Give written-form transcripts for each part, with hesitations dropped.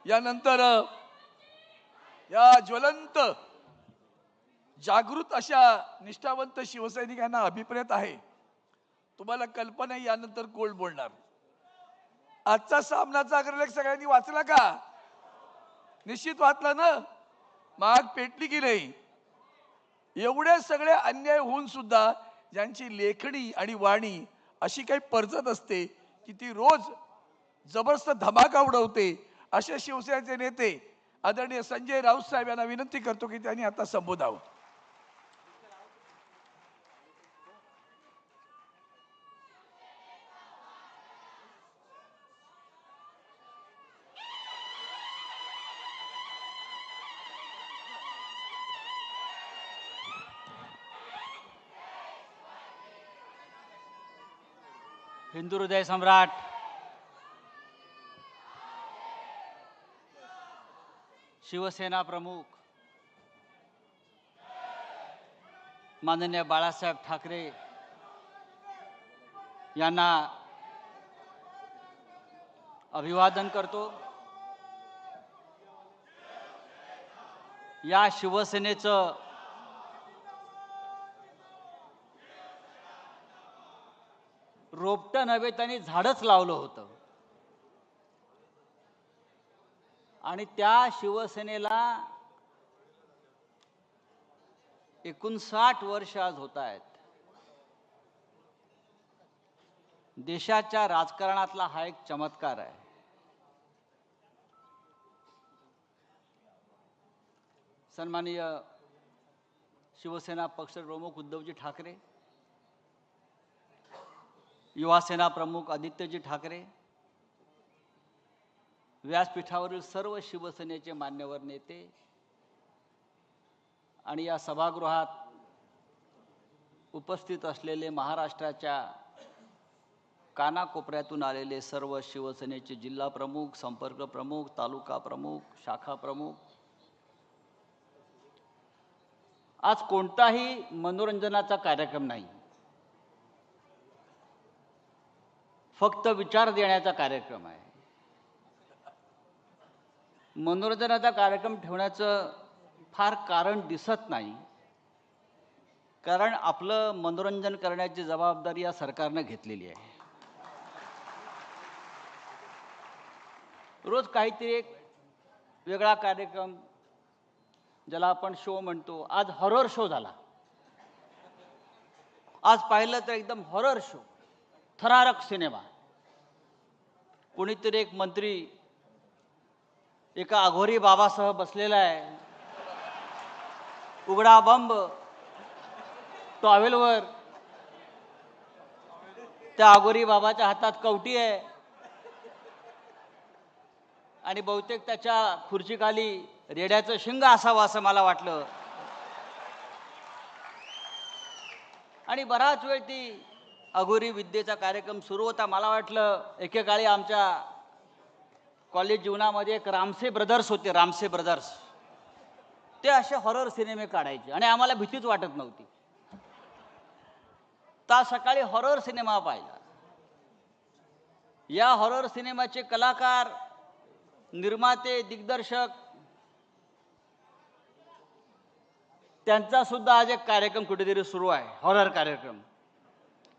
यानंतर या ज्वलंत जागृत अशा निष्ठावंत शिवसैनिकांना अभिप्रेत आहे. तुम्हाला कल्पना आहे यानंतर कोण बोलणार. आजचा सामनाचा अग्रलेख सगळ्यांनी वाचला का? निश्चित वाचला ना? माग पेटली की नाही? एवढे सगळे अन्याय होऊन सुद्धा ज्यांची लेखणी आणि वाणी अशी काही परजत असते की ती रोज जबरदस्त धमाका उडवते, असे शिवसेनेचे नेते आदरणीय संजय राऊत साहेब यांना विनंती करतो की त्यांनी आता संबोधावं. हिंदू हृदय सम्राट शिवसेना प्रमुख माननीय बाळासाहेब ठाकरे यांना अभिवादन करतो. या शिवसेनेचं रोपटं नव्हे त्यांनी झाडच लावलं होतं आणि त्या शिवसेनेला 59 वर्ष आज होत आहेत. देशाच्या राजकारणातला हा एक चमत्कार आहे. सन्माननीय शिवसेना पक्षप्रमुख उद्धवजी ठाकरे, युवासेना प्रमुख आदित्यजी ठाकरे, व्यासपीठावरील सर्व शिवसेनेचे मान्यवर नेते आणि या सभागृहात उपस्थित असलेले महाराष्ट्राच्या कानाकोपऱ्यातून आलेले सर्व शिवसेनेचे जिल्हा प्रमुख, संपर्क प्रमुख, तालुका प्रमुख, शाखा प्रमुख, आज कोणताही मनोरंजनाचा कार्यक्रम नाही, फक्त विचार देण्याचा कार्यक्रम आहे. मनोरंजनाचा कार्यक्रम ठेवण्याचं फार कारण दिसत नाही, कारण आपलं मनोरंजन करण्याची जबाबदारी या सरकारनं घेतलेली आहे. रोज काहीतरी एक वेगळा कार्यक्रम, ज्याला आपण शो म्हणतो. आज हॉरर शो झाला. आज पाहिलं तर एकदम हॉरर शो, थरारक सिनेमा. कोणीतरी एक मंत्री एका अघोरी बाबासह बसलेला आहे, उघडा बंब टॉवेलवर. त्या अघोरी बाबाच्या हातात कवटी आहे आणि बहुतेक त्याच्या खुर्चीखाली रेड्याचं शिंग असावं असं मला वाटलं. आणि बराच वेळ ती अघोरी विद्येचा कार्यक्रम सुरू होता. मला वाटलं एकेकाळी आमच्या कॉलेज जीवनामध्ये एक रामसे ब्रदर्स होते, रामसे ब्रदर्स. ते असे हॉरर सिनेमे काढायचे आणि आम्हाला भीतीच वाटत नव्हती. तर सकाळी हॉरर सिनेमा पाहिला. या हॉरर सिनेमाचे कलाकार, निर्माते, दिग्दर्शक, त्यांचा सुद्धा आज एक कार्यक्रम कुठेतरी सुरू आहे, हॉरर कार्यक्रम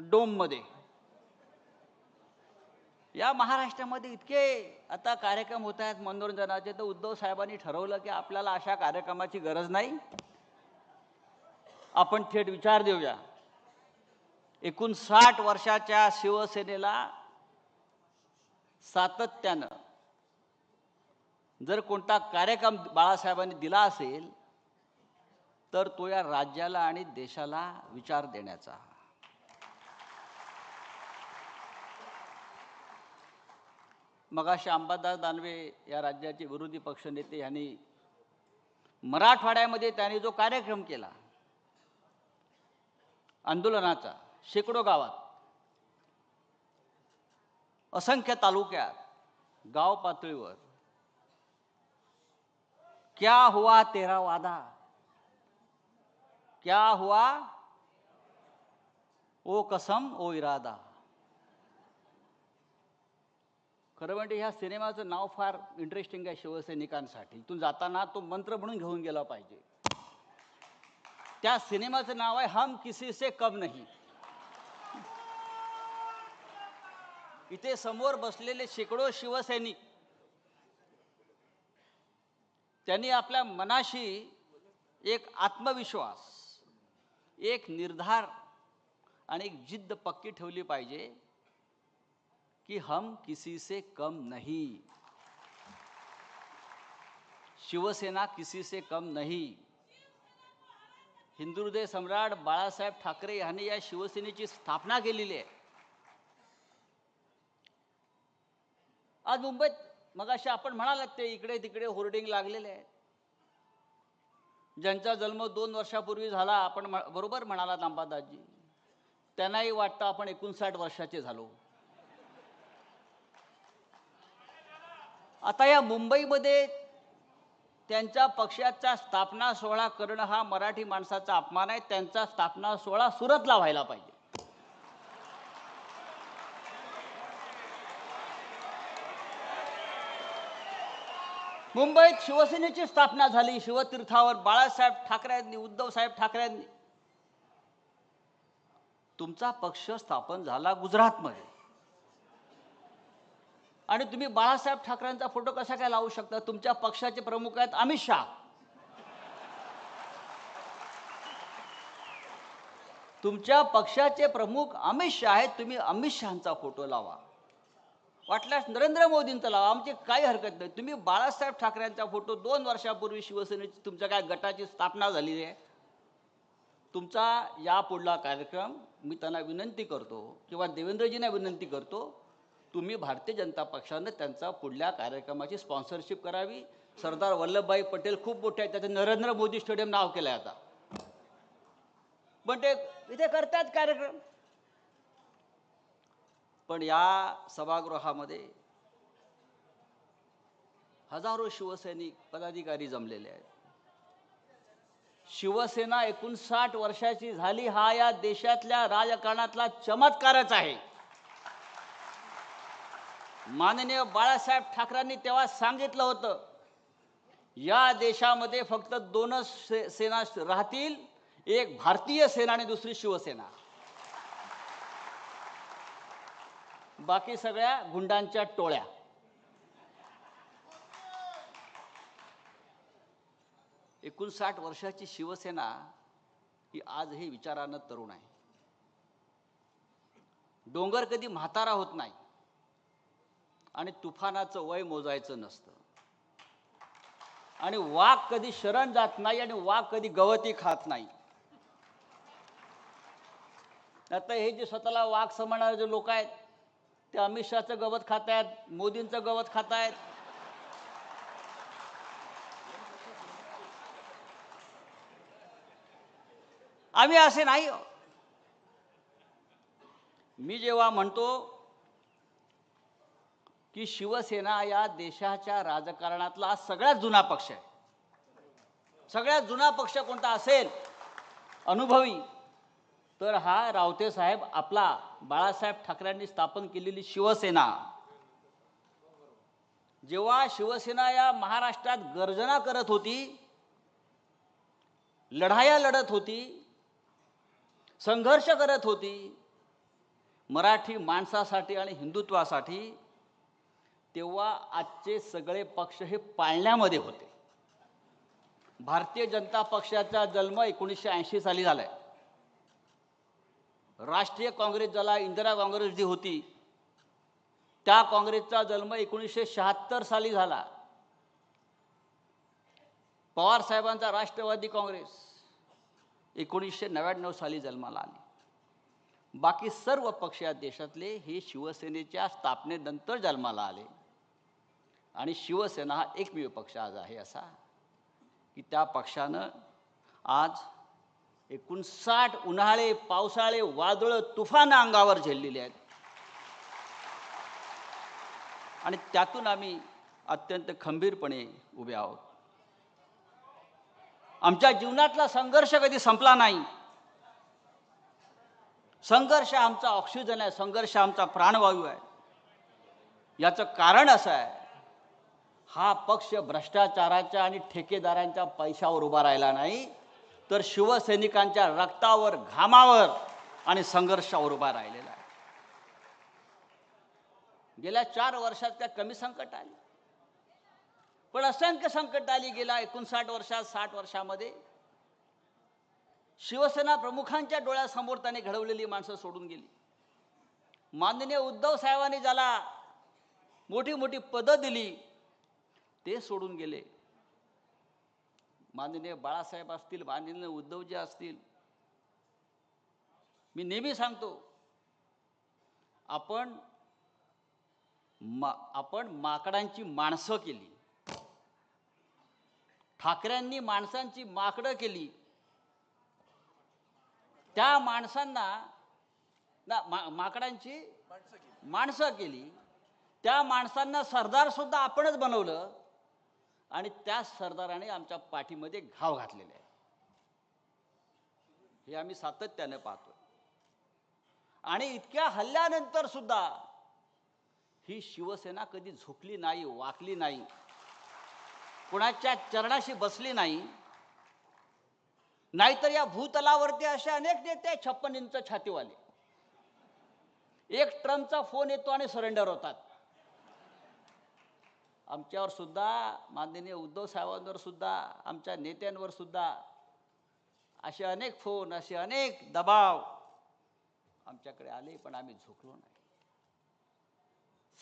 डोममध्ये. या महाराष्ट्रामध्ये इतके आता कार्यक्रम होत आहेत मनोरंजनाचे, तर उद्धव साहेबांनी ठरवलं की आपल्याला अशा कार्यक्रमाची गरज नाही, आपण थेट विचार देऊया. 59 वर्षाच्या शिवसेनेला सातत्यानं जर कोणता कार्यक्रम बाळासाहेबांनी दिला असेल तर तो या राज्याला आणि देशाला विचार देण्याचा. मगाशी अंबादास दानवे या राज्याचे विरोधी पक्षनेते यांनी मराठवाड्यामध्ये त्यांनी जो कार्यक्रम केला आंदोलनाचा, शेकडो गावात, असंख्य तालुक्यात, गाव पातळीवर, क्या हुआ तेरा वादा, क्या हुआ ओ कसम ओ इरादा. खरं म्हणजे ह्या सिनेमाचं नाव फार इंटरेस्टिंग आहे शिवसैनिकांसाठी. इथून जाताना तो मंत्र म्हणून घेऊन गेला पाहिजे. त्या सिनेमाचं नाव आहे हम किसी से कम नहीं. इथे समोर बसलेले शेकडो शिवसैनिक त्यांनी आपल्या मनाशी एक आत्मविश्वास, एक निर्धार आणि एक जिद्द पक्की ठेवली पाहिजे की हम किसी से कम नहीं. शिवसेना किसी से कम नहीं. हिंदुहृदय सम्राट बाळासाहेब ठाकरे यांनी या शिवसेनेची स्थापना केलेली आहे. आज मुंबईत मगाशी आपण म्हणालात ते इकडे तिकडे होर्डिंग लागलेले आहेत. ज्यांचा जन्म 2 वर्षापूर्वी झाला, आपण बरोबर म्हणालात अंबादासजी, त्यांनाही वाटतं आपण 59 वर्षाचे झालो. आता या मुंबईमध्ये त्यांच्या पक्षाचा स्थापना सोहळा करणं हा मराठी माणसाचा अपमान आहे. त्यांचा स्थापना सोहळा सुरतला व्हायला पाहिजे. मुंबईत शिवसेनेची स्थापना झाली शिवतीर्थावर बाळासाहेब ठाकरेंनी, उद्धवसाहेब ठाकरेंनी. तुमचा पक्ष स्थापन झाला गुजरातमध्ये आणि तुम्ही बाळासाहेब ठाकरेंचा फोटो कसा काय लावू शकता? तुमच्या पक्षाचे प्रमुख आहेत अमित शहा. तुमच्या पक्षाचे प्रमुख अमित शहा आहेत. तुम्ही अमित शहांचा फोटो लावा, वाटल्यास नरेंद्र मोदींचा लावा, आमची काही हरकत नाही. तुम्ही बाळासाहेब ठाकरेंचा फोटो 2 वर्षापूर्वी शिवसेनेची तुमच्या काय गटाची स्थापना झालेली आहे. तुमचा या पुढला कार्यक्रम मी त्यांना विनंती करतो किंवा देवेंद्रजींना विनंती करतो, तुम्ही भारतीय जनता पक्षानं त्यांचा पुढल्या कार्यक्रमाची स्पॉन्सरशिप करावी. सरदार वल्लभभाई पटेल खूप मोठे आहेत, त्याचं नरेंद्र मोदी स्टेडियम नाव केलं आहे आता, पण ते इथे करतात कार्यक्रम. पण या सभागृहामध्ये हजारो शिवसैनिक पदाधिकारी जमलेले आहेत. शिवसेना 59 वर्षाची झाली हा या देशातल्या राजकारणातला चमत्कारच आहे. माननीय बाळासाहेब ठाकरेंनी तेव्हा सांगितलं होतं, या देशामध्ये फक्त 2च सेना राहतील, एक भारतीय सेना आणि दुसरी शिवसेना. बाकी सगळ्या गुंडांच्या टोळ्या. – 59 वर्षाची शिवसेना ही आजही विचारानं तरुण आहे. डोंगर कधी म्हातारा होत नाही आणि तुफानाचं वय मोजायचं नसतं आणि वाघ कधी शरण जात नाही आणि वाघ कधी गवती खात नाही. आता हे जे स्वतःला वाघ समजणारे जे लोक आहेत ते अमित शहाचं गवत खात आहेत, मोदींचं गवत खात आहेत. आम्ही असे नाही. मी जेव्हा म्हणतो की शिवसेना या देशाच्या राजकारणातला सगळ्यात जुना पक्ष आहे, सगळ्यात जुना पक्ष कोणता असेल अनुभवी, तर हा रावते साहेब आपला बाळासाहेब ठाकरेंनी स्थापन केलेली शिवसेना. जेव्हा शिवसेना या महाराष्ट्रात गर्जना करत होती, लढाया लढत होती, संघर्ष करत होती मराठी माणसासाठी आणि हिंदुत्वासाठी, तेव्हा आजचे सगळे पक्ष हे पाळण्यामध्ये होते. भारतीय जनता पक्षाचा जन्म 1980 साली झालाय. राष्ट्रीय काँग्रेस ज्याला इंदिरा काँग्रेस जी होती, त्या काँग्रेसचा जन्म 1976 साली झाला. पवार साहेबांचा राष्ट्रवादी काँग्रेस 1999 साली जन्माला आली. बाकी सर्व पक्ष या देशातले हे शिवसेनेच्या स्थापनेनंतर जन्माला आले आणि शिवसेना हा एकमेव पक्ष आज आहे असा की त्या पक्षानं आज 59 उन्हाळे, पावसाळे, वादळ, तुफान अंगावर झेललेले आहेत आणि त्यातून आम्ही अत्यंत खंबीरपणे उभे आहोत. आमच्या जीवनातला संघर्ष कधी संपला नाही. संघर्ष आमचा ऑक्सिजन आहे, संघर्ष आमचा प्राणवायू आहे. याचं कारण असं आहे, हा पक्ष भ्रष्टाचाराच्या आणि ठेकेदारांच्या पैशावर उभा राहिला नाही, तर शिवसैनिकांच्या रक्तावर, घामावर आणि संघर्षावर उभा राहिलेला आहे. गेल्या 4 वर्षात त्या कमी संकट आली, पण असंख्य संकट आली. गेल्या 59 वर्षात, 60 वर्षामध्ये शिवसेना प्रमुखांच्या डोळ्यासमोर त्यांनी घडवलेली माणसं सोडून गेली. माननीय उद्धव साहेबांनी ज्याला मोठी मोठी पदं दिली ते सोडून गेले. माननीय बाळासाहेब असतील, माननीय उद्धवजी असतील, मी नेहमी सांगतो, आपण माकडांची माणसं केली. ठाकरेंनी माणसांची माकडं केली. त्या माणसांना माकडांची माणसं केली. त्या माणसांना सरदार सुद्धा आपणच बनवलं आणि त्या सरदाराने आमच्या पाठीमध्ये घाव घातलेले आहे. हे आम्ही सातत्याने पाहतो. आणि इतक्या हल्ल्यानंतर सुद्धा ही शिवसेना कधी झुकली नाही, वाकली नाही, कुणाच्या चरणाशी बसली नाही. नाहीतर या भूतलावरती असे अनेक नेते 56 इंच छातीवाले, एक ट्रम्पचा फोन येतो आणि सरेंडर होतात. आमच्यावर सुद्धा, माननीय उद्धव साहेबांवर सुद्धा, आमच्या नेत्यांवर सुद्धा असे अनेक फोन, असे अनेक दबाव आमच्याकडे आले, पण आम्ही झुकलो नाही.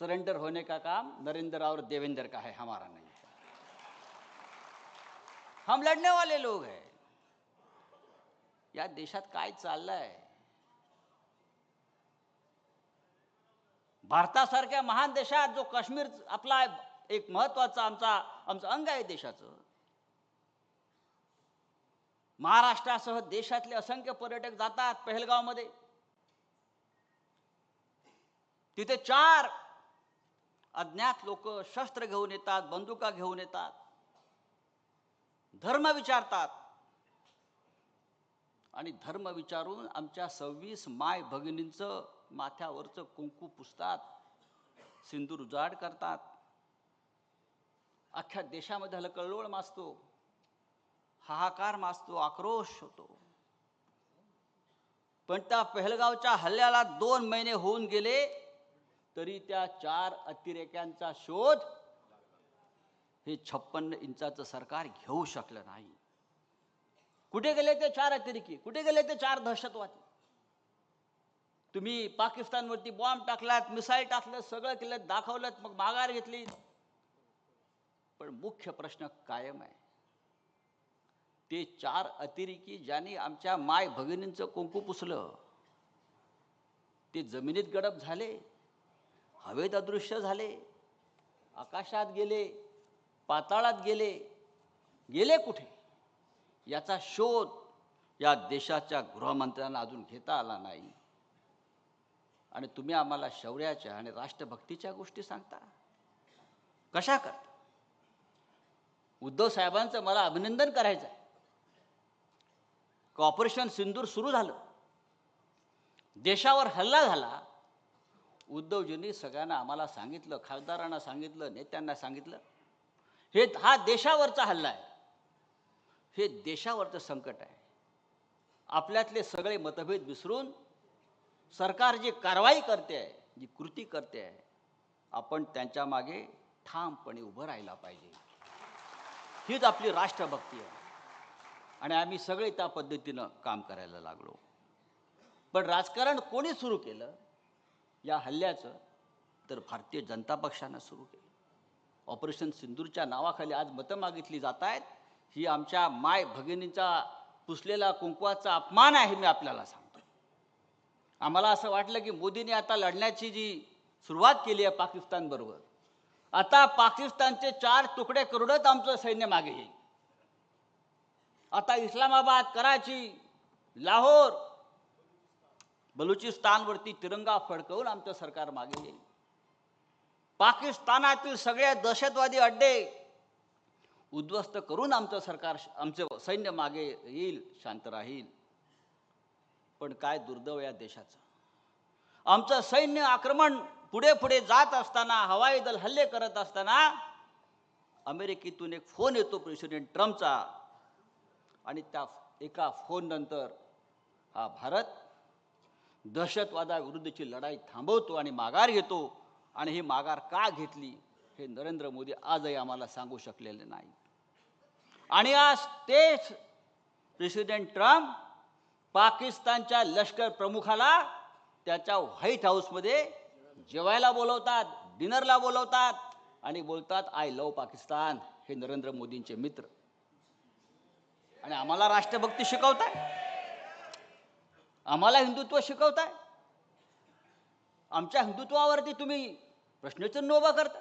सरेंडर होने का काम नरेंद्र और देवेंद्र का है, हमारा नहीं है. हम लढने वाले लोग हैं. या देशात काय चाललंय? भारतासारख्या महान देशात जो काश्मीर आपला एक महत्वाचा आमचं अंग आहे देशाचं, महाराष्ट्रासह देशातले असंख्य पर्यटक जातात पहलगावमध्ये. तिथे 4 अज्ञात लोक शस्त्र घेऊन येतात, बंदुका घेऊन येतात, धर्म विचारतात आणि धर्म विचारून आमच्या 26 माय भगिनींचं माथ्यावरचं कुंकू पुसतात, सिंदूर उजाड करतात. अख्ख्या देशामध्ये हलकल्लोळ माजतो, हाहाकार माजतो, आक्रोश होतो. पण त्या पहलगावच्या हल्ल्याला 2 महिने होऊन गेले तरी त्या 4 अतिरेक्यांचा शोध हे 56 इंचाचं सरकार घेऊ शकलं नाही. कुठे गेले ते 4 अतिरेकी? कुठे गेले ते 4 दहशतवादी? तुम्ही पाकिस्तानवरती बॉम्ब टाकलात, मिसाईल टाकलं, सगळं केलं, दाखवलं, मग माघार घेतली. पण मुख्य प्रश्न कायम आहे. ते 4 अतिरेकी ज्यांनी आमच्या माय भगिनींचं कुंकू पुसलं, ते जमिनीत गडप झाले, हवेत अदृश्य झाले, आकाशात गेले, पाताळात गेले. गेले कुठे याचा शोध या देशाच्या गृहमंत्र्यांना अजून घेता आला नाही. आणि तुम्ही आम्हाला शौर्याच्या आणि राष्ट्रभक्तीच्या गोष्टी सांगता. कशा करता? उद्धव साहेबांचं मला अभिनंदन करायचं आहे. ऑपरेशन सिंदूर सुरू झालं, देशावर हल्ला झाला. उद्धवजींनी सगळ्यांना आम्हाला सांगितलं, खासदारांना सांगितलं, नेत्यांना सांगितलं, हा देशावरचा हल्ला आहे, हे देशावरचं संकट आहे. आपल्यातले सगळे मतभेद विसरून सरकार जी कारवाई करते आहे, जी कृती करते आहे, आपण त्यांच्या मागे ठामपणे उभं राहायला पाहिजे. हीच आपली राष्ट्रभक्ती आहे. आणि आम्ही सगळे त्या पद्धतीनं काम करायला लागलो. पण राजकारण कोणी सुरू केलं या हल्ल्याचं? तर भारतीय जनता पक्षानं सुरू केलं. ऑपरेशन सिंदूरच्या नावाखाली आज मतं मागितली जात आहेत. ही आमच्या माय भगिनींचा पुसलेला कुंकवाचा अपमान आहे. मी आपल्याला सांगतो, आम्हाला असं वाटलं की मोदींनी आता लढण्याची जी सुरुवात केली आहे पाकिस्तानबरोबर, आता पाकिस्तानचे 4 तुकडे करूनच आमचं सैन्य मागे येईल. आता इस्लामाबाद, कराची, लाहोर, बलुचिस्तानवरती तिरंगा फडकवून आमचं सरकार मागे येईल. पाकिस्तानातील सगळे दहशतवादी अड्डे उद्ध्वस्त करून आमचं सरकार, आमचं सैन्य मागे येईल, शांत राहील. पण काय दुर्दैव या देशाचं, आमचं सैन्य आक्रमण पुढे पुढे जात असताना हवाई दल हल्ले करत असताना अमेरिकेतून एक फोन येतो प्रेसिडेंट ट्रम्पचा, आणि त्या एका फोन नंतर हा भारत दहशतवादाविरुद्धची लढाई थांबवतो आणि माघार घेतो. आणि ही माघार का घेतली हे नरेंद्र मोदी आजही आम्हाला सांगू शकलेले नाही. आणि आज तेच प्रेसिडेंट ट्रम्प पाकिस्तानच्या लष्कर प्रमुखाला त्याच्या व्हाईट हाऊसमध्ये जेवायला बोलवतात, डिनरला बोलवतात आणि बोलतात आय लव्ह पाकिस्तान. हे नरेंद्र मोदींचे मित्र. आणि आम्हाला राष्ट्रभक्ती शिकवताय, आम्हाला हिंदुत्व शिकवताय. आमच्या हिंदुत्वावरती तुम्ही प्रश्नचिन्ह उभा करता,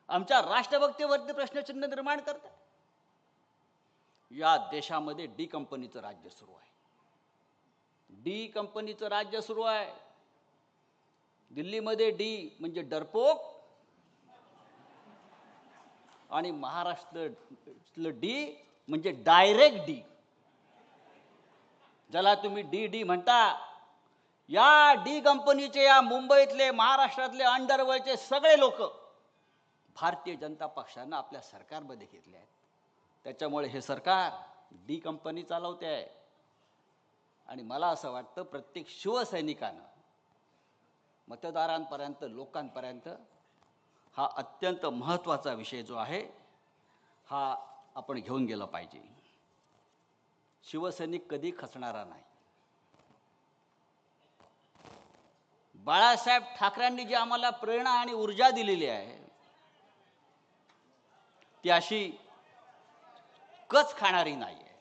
आमच्या राष्ट्रभक्तीवरती प्रश्नचिन्ह निर्माण करता. या देशामध्ये डी कंपनीचं राज्य सुरू आहे. डी कंपनीचं राज्य सुरू आहे. दिल्लीमध्ये डी म्हणजे डरपोक आणि महाराष्ट्रातलं डी म्हणजे डायरेक्ट डी, ज्याला तुम्ही डी डी म्हणता. या डी कंपनीचे, या मुंबईतले, महाराष्ट्रातले अंडरवर्ल्डचे सगळे लोक भारतीय जनता पक्षानं आपल्या सरकारमध्ये घेतले आहेत. त्याच्यामुळे हे सरकार डी कंपनी चालवते आहे. आणि मला असं वाटतं प्रत्येक शिवसैनिकानं मतदारांपर्यंत, लोकांपर्यंत हा अत्यंत महत्त्वाचा विषय जो आहे हा आपण घेऊन गेला पाहिजे. शिवसैनिक कधी खचणारा नाही. बाळासाहेब ठाकरेंनी जी आम्हाला प्रेरणा आणि ऊर्जा दिलेली आहे ती अशी कच खाणारी नाही आहे.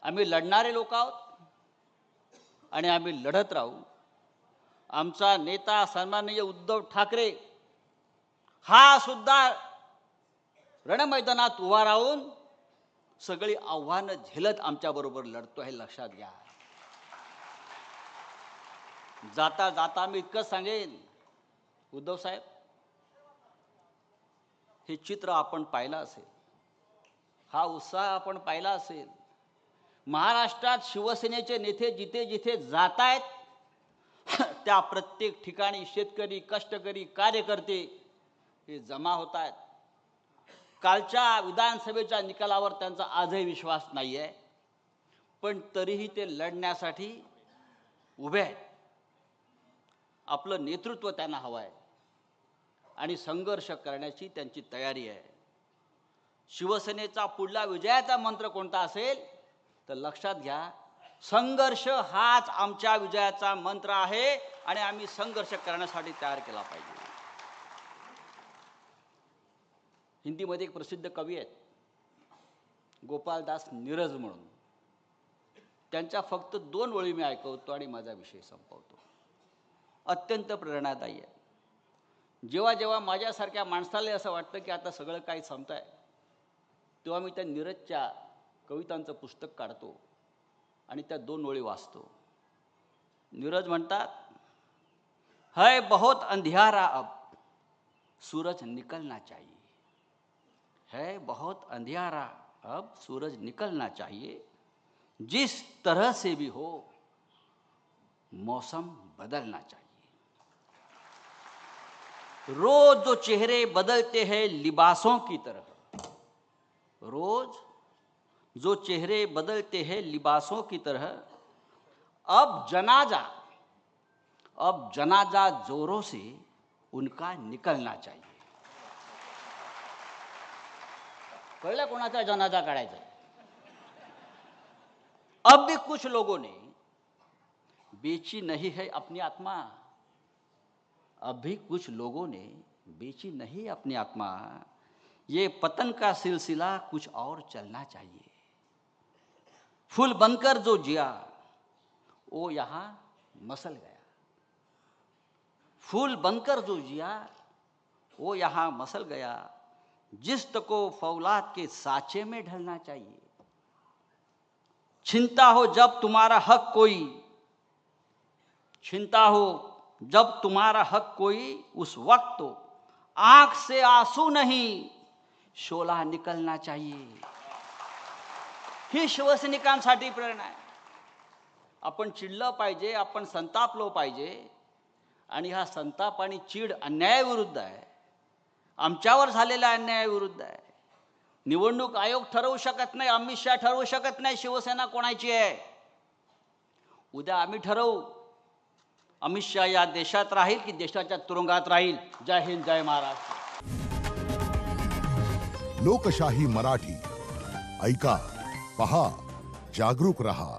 आम्ही लढणारे लोक आहोत आणि आम्ही लढत राहू. आमचा नेता सन्माननीय उद्धव ठाकरे हा सुद्धा रणमैदानात उभा राहून सगळी आव्हानं झेलत आमच्याबरोबर लढतो हे लक्षात घ्या. जाता जाता मी इतकंच सांगेन, उद्धव साहेब, हे चित्र आपण पाहिलं असेल, हा उत्साह आपण पाहिला असेल. महाराष्ट्रात शिवसेनेचे नेते जिथे जिथे जात आहेत त्या प्रत्येक ठिकाणी शेतकरी, कष्टकरी, कार्यकर्ते हे जमा होत आहेत. कालच्या विधानसभेच्या निकालावर त्यांचा आजही विश्वास नाही आहे, पण तरीही ते लढण्यासाठी उभे आहेत. आपलं नेतृत्व त्यांना हवं आहे आणि संघर्ष करण्याची त्यांची तयारी आहे. शिवसेनेचा पुढला विजयाचा मंत्र कोणता असेल तर लक्षात घ्या, संघर्ष हाच आमच्या विजयाचा मंत्र आहे आणि आम्ही संघर्ष करण्यासाठी तयार केला पाहिजे. हिंदीमध्ये एक प्रसिद्ध कवी आहेत गोपालदास नीरज म्हणून. त्यांच्या फक्त 2 ओळी मी ऐकवतो आणि माझा विषय संपवतो. अत्यंत प्रेरणादायी आहे. जेव्हा जेव्हा माझ्यासारख्या माणसाला असं वाटतं की आता सगळं काही संपत आहे, तेव्हा मी त्या नीरजच्या कवितांचं पुस्तक काढतो आणि त्या 2 ओळी वाचतो. नीरज म्हणतात, है बहुत अंधियारा अब सूरज निकलना चाहिए, है बहुत अंधियारा अब सूरज निकलना चाहिए, जिस तरह से भी हो मौसम बदलना चाहिए. रोज जो चेहरे बदलते हैं लिबासों की तरह, रोज जो चेहरे बदलते हैं लिबासों की तरह, अब जनाजा जोरों से उनका निकलना चाहिए. कळलं कोणाचा जनाजा काढायचा? अब भी कुछ लोगों ने बेची नहीं है अपनी आत्मा, अब भी कुछ लोगों ने बेची नहीं अपनी आत्मा, ये पतन का सिलसिला कुछ और चलना चाहिए. फूल बनकर जो जिया वो यहाँ मसल गया, फूल बनकर जो जिया वो यहाँ मसल गया, जिस्त को फौलाद के साचे में ढलना चाहिए. छीनता हो जब तुम्हारा हक कोई, छीनता हो जब तुम्हारा हक कोई, उस वक्त तो आंख से आंसू नहीं शोला निकलना चाहिए. ही शिवसैनिकांसाठी प्रेरणा आहे. आपण चिडलं पाहिजे, आपण संतापलो पाहिजे, आणि हा संताप आणि चीड अन्यायाविरुद्ध आहे, आमच्यावर झालेल्या अन्यायाविरुद्ध आहे. निवडणूक आयोग ठरवू शकत नाही, अमित शहा ठरवू शकत नाही शिवसेना कोणाची आहे. उद्या आम्ही ठरवू, अमित शहा या देशात राहील की देशाच्या तुरुंगात राहील. जय हिंद, जय महाराष्ट्र. लोकशाही मराठी ऐका, पहा, जागरूक रहा.